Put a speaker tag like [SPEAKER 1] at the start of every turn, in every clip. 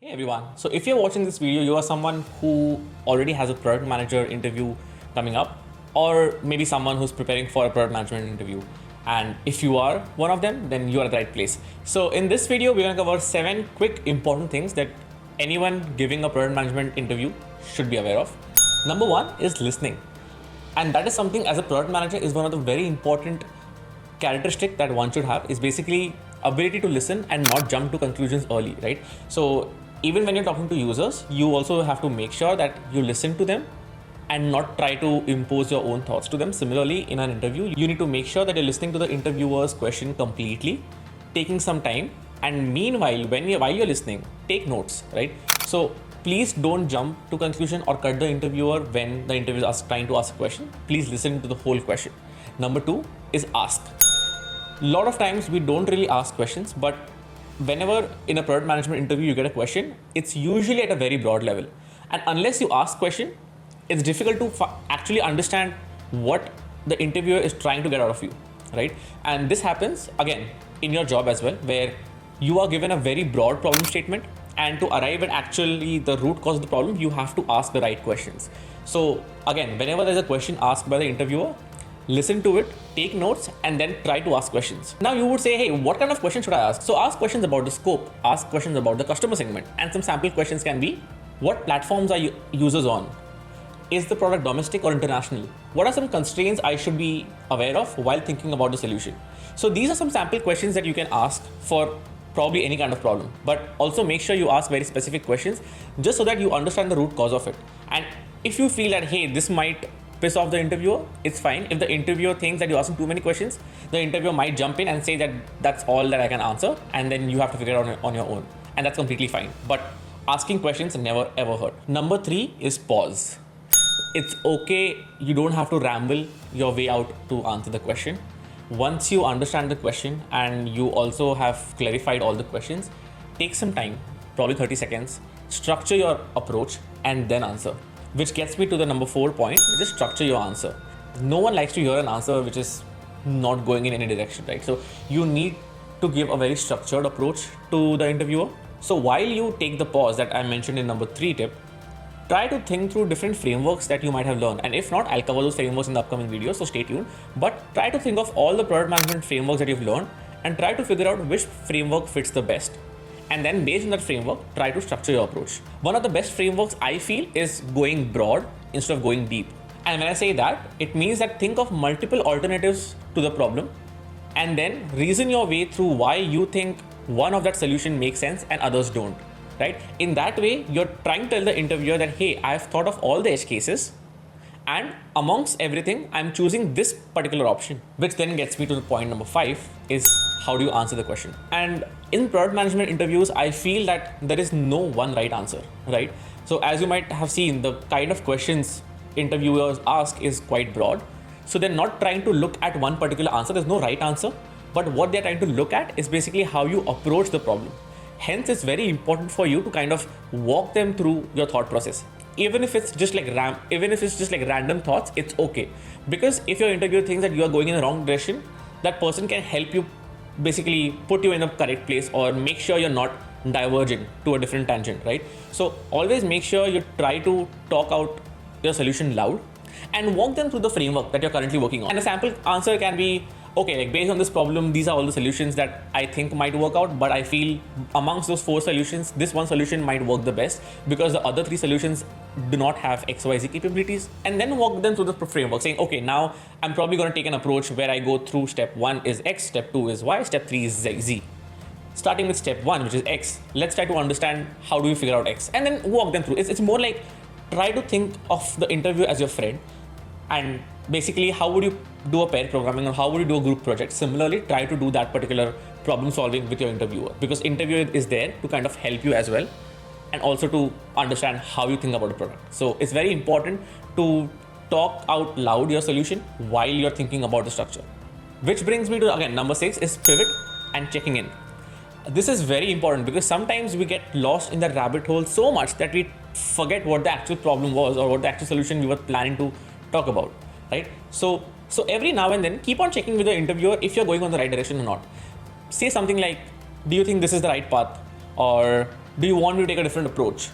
[SPEAKER 1] Hey everyone. So if you're watching this video, you are someone who already has a product manager interview coming up, or maybe someone who's preparing for a product management interview. And if you are one of them, then you are at the right place. So in this video, we're gonna cover 7 quick important things that anyone giving a product management interview should be aware of. Number 1 is listening. And that is something as a product manager is one of the very important characteristic that one should have is basically ability to listen and not jump to conclusions early, right? So even when you're talking to users, you also have to make sure that you listen to them and not try to impose your own thoughts to them. Similarly, in an interview, you need to make sure that you're listening to the interviewer's question completely, taking some time, and meanwhile, while you're listening, take notes, right? So please don't jump to conclusion or cut the interviewer when the interviewer is trying to ask a question. Please listen to the whole question. Number 2 is ask. A lot of times we don't really ask questions, but whenever in a product management interview you get a question, it's usually at a very broad level. And unless you ask question, it's difficult to actually understand what the interviewer is trying to get out of you, right? And this happens again in your job as well, where you are given a very broad problem statement, and to arrive at actually the root cause of the problem, you have to ask the right questions. So again, whenever there's a question asked by the interviewer, listen to it, take notes, and then try to ask questions. Now you would say, hey, what kind of questions should I ask? So ask questions about the scope, ask questions about the customer segment, and some sample questions can be, what platforms are users on? Is the product domestic or international? What are some constraints I should be aware of while thinking about the solution? So these are some sample questions that you can ask for probably any kind of problem, but also make sure you ask very specific questions just so that you understand the root cause of it. And if you feel that, hey, this might piss off the interviewer, it's fine. If the interviewer thinks that you're asking too many questions, the interviewer might jump in and say that that's all that I can answer, and then you have to figure it out on your own. And that's completely fine. But asking questions never ever hurt. Number 3 is pause. It's okay, you don't have to ramble your way out to answer the question. Once you understand the question and you also have clarified all the questions, take some time, probably 30 seconds, structure your approach, and then answer. Which gets me to the number 4 point, which is structure your answer. No one likes to hear an answer which is not going in any direction, right? So you need to give a very structured approach to the interviewer. So while you take the pause that I mentioned in number 3 tip, try to think through different frameworks that you might have learned. And if not, I'll cover those frameworks in the upcoming video, so stay tuned. But try to think of all the product management frameworks that you've learned and try to figure out which framework fits the best. And then based on that framework, try to structure your approach. One of the best frameworks I feel is going broad instead of going deep. And when I say that, it means that think of multiple alternatives to the problem and then reason your way through why you think one of that solution makes sense and others don't, right? In that way, you're trying to tell the interviewer that, hey, I've thought of all the edge cases, and amongst everything, I'm choosing this particular option, which then gets me to the point number 5 is how do you answer the question? And in product management interviews, I feel that there is no one right answer, right? So as you might have seen, the kind of questions interviewers ask is quite broad. So they're not trying to look at one particular answer. There's no right answer, but what they're trying to look at is basically how you approach the problem. Hence, it's very important for you to kind of walk them through your thought process. Even if it's just like random thoughts, it's okay. Because if your interviewer thinks that you are going in the wrong direction, that person can help you basically put you in the correct place or make sure you're not diverging to a different tangent, right? So always make sure you try to talk out your solution loud and walk them through the framework that you're currently working on. And a sample answer can be, okay, like based on this problem, these are all the solutions that I think might work out, but I feel amongst those 4 solutions, this one solution might work the best because the other 3 solutions do not have XYZ capabilities. And then walk them through the framework saying, okay, now I'm probably going to take an approach where I go through step 1 is X, step 2 is Y, step 3 is Z. Starting with step 1, which is X, let's try to understand how do you figure out X and then walk them through. It's more like try to think of the interview as your friend. And basically, how would you do a pair programming or how would you do a group project? Similarly, try to do that particular problem solving with your interviewer, because interviewer is there to kind of help you as well and also to understand how you think about the product. So it's very important to talk out loud your solution while you're thinking about the structure. Which brings me to, again, number 6 is pivot and checking in. This is very important because sometimes we get lost in the rabbit hole so much that we forget what the actual problem was or what the actual solution we were planning to talk about, right? So every now and then, keep on checking with the interviewer if you're going on the right direction or not. Say something like, do you think this is the right path? Or do you want me to take a different approach?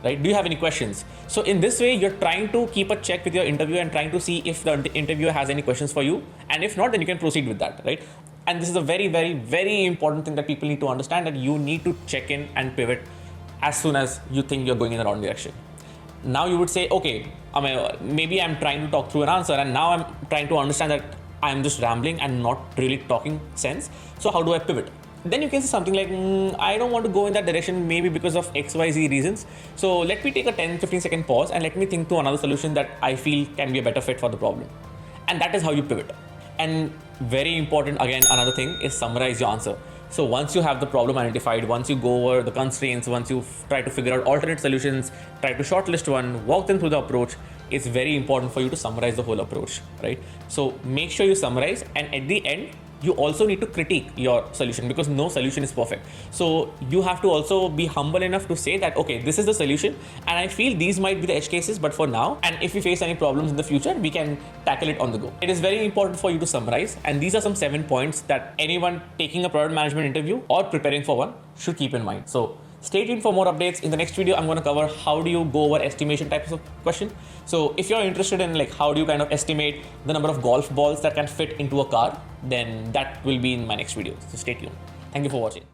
[SPEAKER 1] Right? Do you have any questions? So in this way, you're trying to keep a check with your interviewer and trying to see if the interviewer has any questions for you. And if not, then you can proceed with that, right? And this is a very, very, very important thing that people need to understand, that you need to check in and pivot as soon as you think you're going in the wrong direction. Now you would say, okay, maybe I'm trying to talk through an answer, and now I'm trying to understand that I'm just rambling and not really talking sense. So how do I pivot? Then you can say something like, I don't want to go in that direction, maybe because of XYZ reasons. So let me take a 10-15 second pause and let me think to another solution that I feel can be a better fit for the problem. And that is how you pivot. And very important, again, another thing is summarize your answer. So once you have the problem identified, once you go over the constraints, once you try to figure out alternate solutions, try to shortlist one, walk them through the approach, it's very important for you to summarize the whole approach, right? So make sure you summarize, and at the end, you also need to critique your solution, because no solution is perfect. So you have to also be humble enough to say that, okay, this is the solution and I feel these might be the edge cases, but for now, and if we face any problems in the future, we can tackle it on the go. It is very important for you to summarize, and these are some 7 points that anyone taking a product management interview or preparing for one should keep in mind. So stay tuned for more updates. In the next video, I'm going to cover how do you go over estimation types of question. So if you're interested in like how do you kind of estimate the number of golf balls that can fit into a car, then that will be in my next video. So stay tuned. Thank you for watching.